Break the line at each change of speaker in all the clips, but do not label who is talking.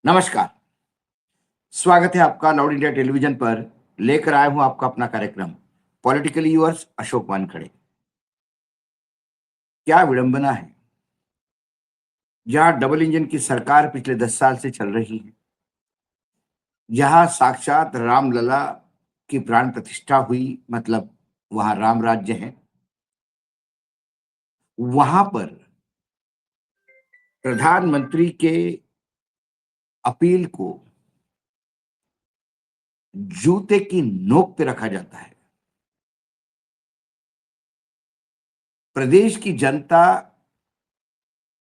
नमस्कार, स्वागत है आपका लाउड इंडिया टेलीविजन पर। लेकर आया हूं आपका अपना कार्यक्रम पॉलिटिकली यूअर्स अशोक वानखड़े। क्या विडंबना है, जहां डबल इंजन की सरकार पिछले 10 साल से चल रही है, जहां साक्षात रामलला की प्राण प्रतिष्ठा हुई, मतलब वहां राम राज्य है, वहां पर प्रधानमंत्री के अपील को जूते की नोक पे रखा जाता है। प्रदेश की जनता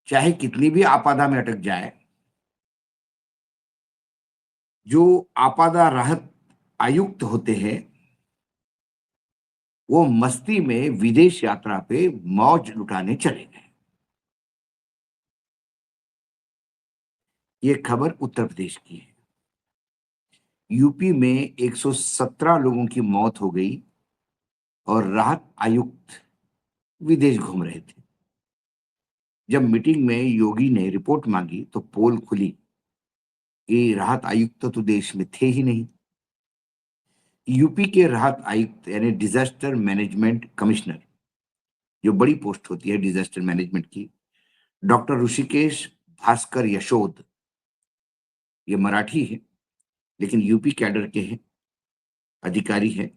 चाहे कितनी भी आपदा में अटक जाए, जो आपदा राहत आयुक्त होते हैं, वो मस्ती में विदेश यात्रा पे मौज लुटाने चले गए। ये खबर उत्तर प्रदेश की है। यूपी में 117 लोगों की मौत हो गई और राहत आयुक्त विदेश घूम रहे थे। जब मीटिंग में योगी ने रिपोर्ट मांगी तो पोल खुली कि राहत आयुक्त तो देश में थे ही नहीं। यूपी के राहत आयुक्त यानी डिजास्टर मैनेजमेंट कमिश्नर, जो बड़ी पोस्ट होती है डिजास्टर मैनेजमेंट की, डॉक्टर ऋषिकेश भास्कर यशोद, ये मराठी है लेकिन यूपी कैडर के हैं, अधिकारी हैं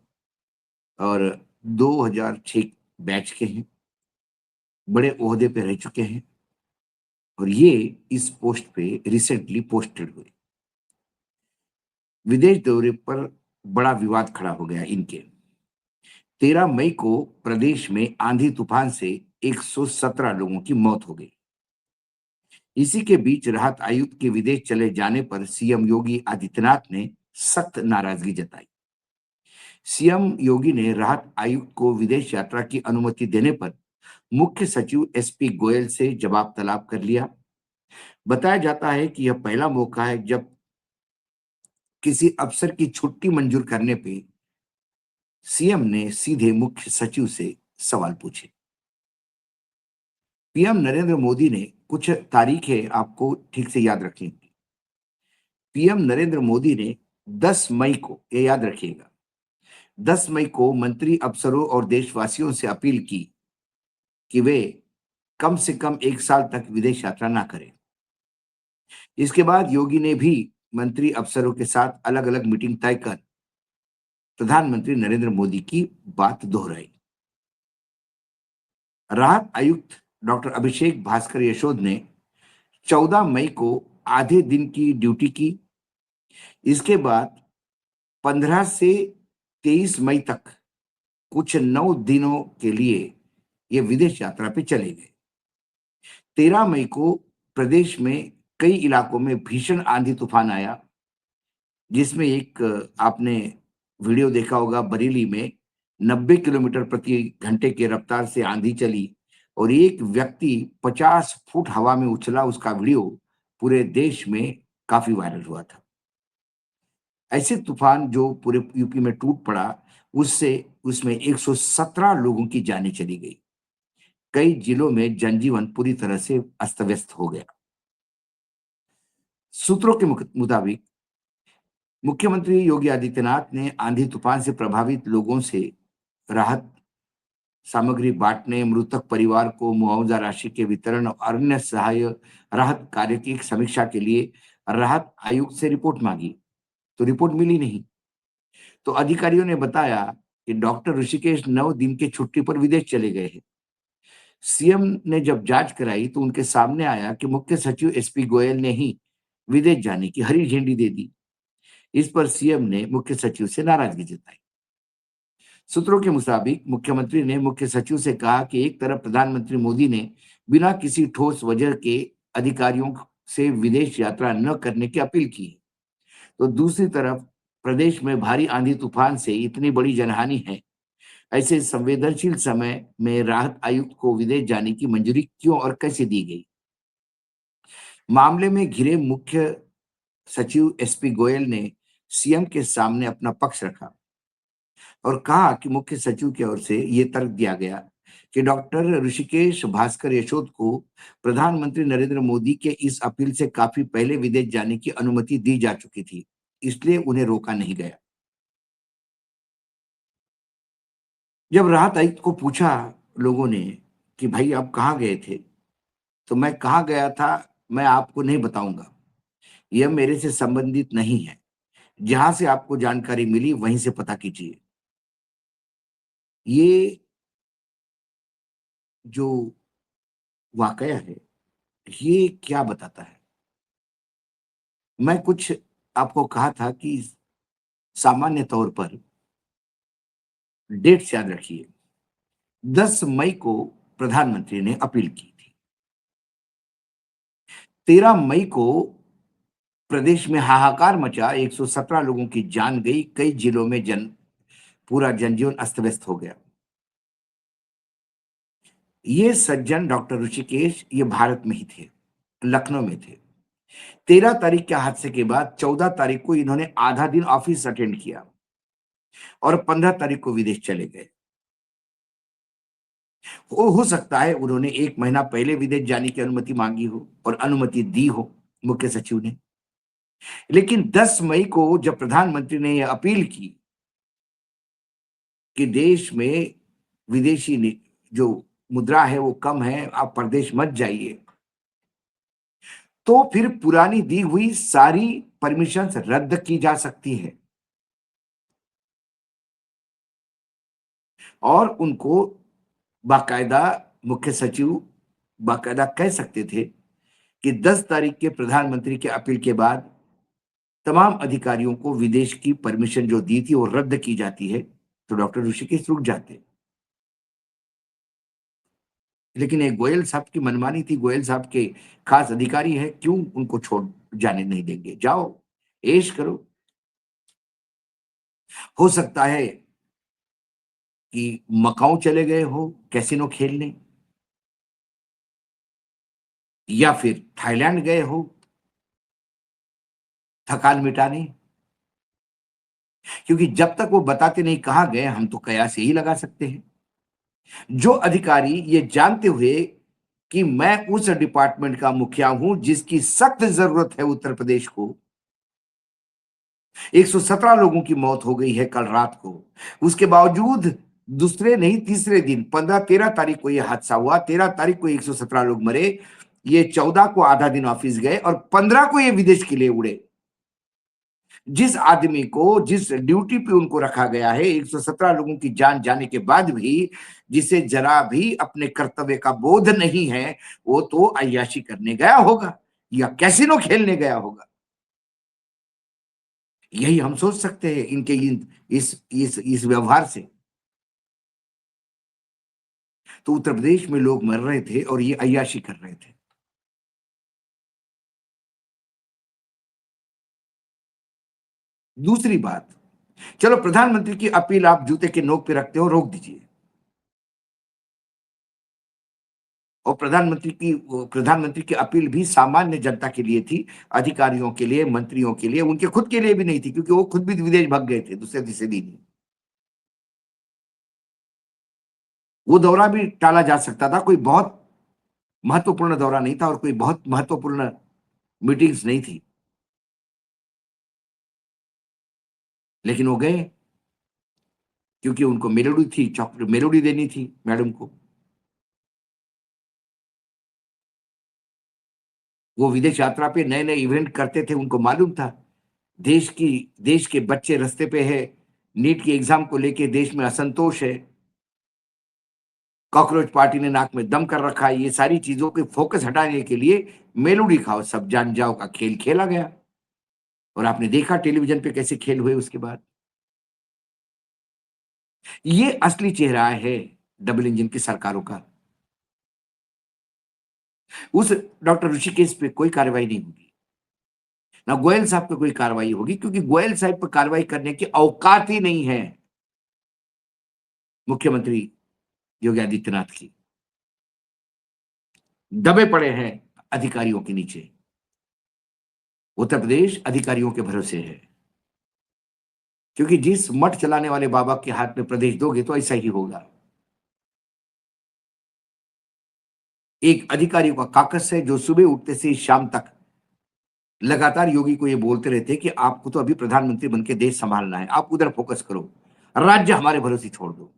और 2006 बैच के हैं, बड़े ओहदे पे रह चुके हैं और ये इस पोस्ट पे रिसेंटली पोस्टेड हुए। विदेश दौरे पर बड़ा विवाद खड़ा हो गया इनके। 13 मई को प्रदेश में आंधी तूफान से 117 लोगों की मौत हो गई। इसी के बीच राहत आयुक्त के विदेश चले जाने पर सीएम योगी आदित्यनाथ ने सख्त नाराजगी जताई। सीएम योगी ने राहत आयुक्त को विदेश यात्रा की अनुमति देने पर मुख्य सचिव एसपी गोयल से जवाब तलब कर लिया। बताया जाता है कि यह पहला मौका है जब किसी अफसर की छुट्टी मंजूर करने पे सीएम ने सीधे मुख्य सचिव से सवाल पूछे। पीएम नरेंद्र मोदी ने कुछ तारीखें आपको ठीक से याद रखनी होगी। पीएम नरेंद्र मोदी ने 10 मई को, ये याद रखिएगा, 10 मई को मंत्री अफसरों और देशवासियों से अपील की कि वे कम से कम 1 साल तक विदेश यात्रा ना करें। इसके बाद योगी ने भी मंत्री अफसरों के साथ अलग-अलग मीटिंग तय कर प्रधानमंत्री नरेंद्र मोदी की बात दोहराई। राहत आयुक्त डॉक्टर अभिषेक भास्कर यशोद ने 14 मई को आधे दिन की ड्यूटी की। इसके बाद 15 से 23 मई तक कुछ 9 दिनों के लिए ये विदेश यात्रा पे चले गए। 13 मई को प्रदेश में कई इलाकों में भीषण आंधी तूफान आया, जिसमें एक आपने वीडियो देखा होगा, बरेली में 90 किलोमीटर प्रति घंटे की रफ्तार से आंधी चली और एक व्यक्ति 50 फुट हवा में उछला। उसका वीडियो पूरे देश में काफी वायरल हुआ था। ऐसे तूफान जो पूरे यूपी में टूट पड़ा, उससे उसमें 117 लोगों की जानें चली गई। कई जिलों में जनजीवन पूरी तरह से अस्त व्यस्त हो गया। सूत्रों के मुताबिक मुख्यमंत्री योगी आदित्यनाथ ने आंधी तूफान से प्रभावित लोगों से राहत सामग्री बांटने, मृतक परिवार को मुआवजा राशि के वितरण और अन्य सहाय राहत कार्य की समीक्षा के लिए राहत आयुक्त से रिपोर्ट मांगी, तो रिपोर्ट मिली नहीं। तो अधिकारियों ने बताया कि डॉक्टर ऋषिकेश 9 दिन की छुट्टी पर विदेश चले गए हैं। सीएम ने जब जांच कराई तो उनके सामने आया कि मुख्य सचिव एसपी गोयल ने ही विदेश जाने की हरी झंडी दे दी। इस पर सीएम ने मुख्य सचिव से नाराजगी जताई। सूत्रों के मुताबिक मुख्यमंत्री ने मुख्य सचिव से कहा कि एक तरफ प्रधानमंत्री मोदी ने बिना किसी ठोस वजह के अधिकारियों से विदेश यात्रा न करने की अपील की, तो दूसरी तरफ प्रदेश में भारी आंधी तूफान से इतनी बड़ी जनहानि है। ऐसे संवेदनशील समय में राहत आयुक्त को विदेश जाने की मंजूरी क्यों और कैसे दी गई? मामले में घिरे मुख्य सचिव एसपी गोयल ने सीएम के सामने अपना पक्ष रखा और कहा कि मुख्य सचिव की ओर से ये तर्क दिया गया कि डॉक्टर ऋषिकेश भास्कर यशोद को प्रधानमंत्री नरेंद्र मोदी के इस अपील से काफी पहले विदेश जाने की अनुमति दी जा चुकी थी, इसलिए उन्हें रोका नहीं गया। जब राहत आयुक्त को पूछा लोगों ने कि भाई आप कहाँ गए थे, तो मैं कहाँ गया था मैं आपको नहीं बताऊंगा, यह मेरे से संबंधित नहीं है। जहां से आपको जानकारी मिली वहीं से पता कीजिए। ये जो वाकया है, ये क्या बताता है? मैं कुछ आपको कहा था कि सामान्य तौर पर डेट्स याद रखिए। 10 मई को प्रधानमंत्री ने अपील की थी। 13 मई को प्रदेश में हाहाकार मचा, 117 लोगों की जान गई, कई जिलों में पूरा जनजीवन अस्त-व्यस्त हो गया। ये सज्जन डॉक्टर ऋषिकेश ये भारत में ही थे, लखनऊ में थे। 13 तारीख के हादसे के बाद 14 तारीख को इन्होंने आधा दिन ऑफिस अटेंड किया और 15 तारीख को विदेश चले गए। हो सकता है उन्होंने 1 महीना पहले विदेश जाने की अनुमति मांगी हो और अनुमति दी हो मुख्य सचिव ने। लेकिन 10 मई को जब प्रधानमंत्री ने यह अपील की कि देश में विदेशी जो मुद्रा है वो कम है, आप परदेश मत जाइए, तो फिर पुरानी दी हुई सारी परमिशंस रद्द की जा सकती है और उनको बाकायदा मुख्य सचिव बाकायदा कह सकते थे कि 10 तारीख के प्रधानमंत्री के अपील के बाद तमाम अधिकारियों को विदेश की परमिशन जो दी थी वो रद्द की जाती है, तो डॉक्टर ऋषिकेश रुक जाते। लेकिन एक गोयल साहब की मनमानी थी, गोयल साहब के खास अधिकारी है, क्यों उनको छोड़ जाने नहीं देंगे? जाओ, ऐश करो। हो सकता है कि मकाऊ चले गए हो कैसीनो खेलने, या फिर थाईलैंड गए हो थकान मिटाने, क्योंकि जब तक वो बताते नहीं कहाँ गए, हम तो कयास यही लगा सकते हैं। जो अधिकारी ये जानते हुए कि मैं उस डिपार्टमेंट का मुखिया हूं जिसकी सख्त जरूरत है उत्तर प्रदेश को, 117 लोगों की मौत हो गई है कल रात को, उसके बावजूद दूसरे नहीं तीसरे दिन 15-13 तारीख को यह हादसा हुआ, 13 तारीख को 117 लोग मरे, ये 14 को आधा दिन ऑफिस गए और 15 को ये विदेश के लिए उड़े। जिस आदमी को जिस ड्यूटी पे उनको रखा गया है, 117 लोगों की जान जाने के बाद भी जिसे जरा भी अपने कर्तव्य का बोध नहीं है, वो तो अय्याशी करने गया होगा या कैसीनो खेलने गया होगा। यही हम सोच सकते हैं इनके इस व्यवहार से। तो उत्तर प्रदेश में लोग मर रहे थे और ये अय्याशी कर रहे थे। दूसरी बात, चलो प्रधानमंत्री की अपील आप जूते के नोक पे रखते हो, रोक दीजिए। और प्रधानमंत्री की अपील भी सामान्य जनता के लिए थी, अधिकारियों के लिए, मंत्रियों के लिए, उनके खुद के लिए भी नहीं थी, क्योंकि वो खुद भी विदेश भाग गए थे दूसरे तीसरे दिन ही। वो दौरा भी टाला जा सकता था, कोई बहुत महत्वपूर्ण दौरा नहीं था और कोई बहुत महत्वपूर्ण मीटिंग्स नहीं थी, लेकिन वो गए क्योंकि उनको मेलोडी थी, चॉकलेट मेलोडी देनी थी मैडम को। वो विदेश यात्रा पे नए नए इवेंट करते थे, उनको मालूम था देश के बच्चे रास्ते पे है, नीट की एग्जाम को लेके देश में असंतोष है, कॉकरोच पार्टी ने नाक में दम कर रखा है, ये सारी चीजों के फोकस हटाने के लिए मेलोडी खाओ सब जान जाओ का खेल खेला गया। और आपने देखा टेलीविजन पे कैसे खेल हुए उसके बाद। ये असली चेहरा है डबल इंजन की सरकारों का। उस डॉक्टर ऋषिकेश पे कोई कार्रवाई नहीं होगी, ना गोयल साहब पे कोई कार्रवाई होगी, क्योंकि गोयल साहब पे कार्रवाई करने की औकात ही नहीं है मुख्यमंत्री योगी आदित्यनाथ की। दबे पड़े हैं अधिकारियों के नीचे। उत्तर प्रदेश अधिकारियों के भरोसे है, क्योंकि जिस मठ चलाने वाले बाबा के हाथ में प्रदेश दोगे तो ऐसा ही होगा। एक अधिकारियों का काकस है जो सुबह उठते से शाम तक लगातार योगी को ये बोलते रहते हैं कि आपको तो अभी प्रधानमंत्री बन के देश संभालना है, आप उधर फोकस करो, राज्य हमारे भरोसे छोड़ दो।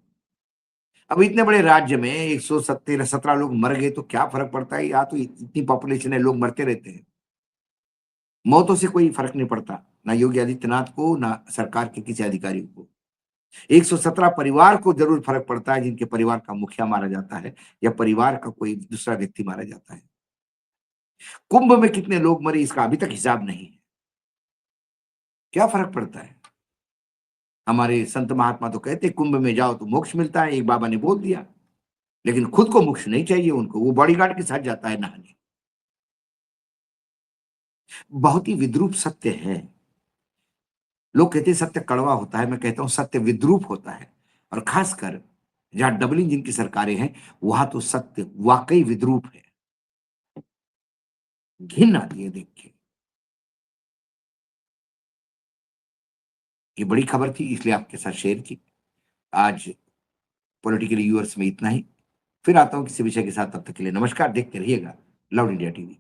अब इतने बड़े राज्य में 117 17 लोग मर गए तो क्या फर्क पड़ता है? यहाँ तो इतनी पॉपुलेशन है, लोग मरते रहते हैं। मौतों से कोई फर्क नहीं पड़ता, ना योगी आदित्यनाथ को, ना सरकार के किसी अधिकारी को। 117 परिवार को जरूर फर्क पड़ता है जिनके परिवार का मुखिया मारा जाता है या परिवार का कोई दूसरा व्यक्ति मारा जाता है। कुंभ में कितने लोग मरे इसका अभी तक हिसाब नहीं है। क्या फर्क पड़ता है? हमारे संत महात्मा तो कहते कुंभ में जाओ तो मोक्ष मिलता है, एक बाबा ने बोल दिया। लेकिन खुद को मोक्ष नहीं चाहिए उनको, वो बॉडीगार्ड के साथ जाता है नहाने। बहुत ही विद्रूप सत्य है। लोग कहते हैं सत्य कड़वा होता है, मैं कहता हूं सत्य विद्रूप होता है। और खासकर जहां डबल इंजन की सरकारें हैं वहां तो सत्य वाकई विद्रूप है। घिन आती है देख के। ये बड़ी खबर थी इसलिए आपके साथ शेयर की। आज पॉलिटिकल व्यूअर्स में इतना ही। फिर आता हूं किसी विषय के साथ, तब तक के लिए नमस्कार। देखते रहिएगा लव इंडिया टीवी।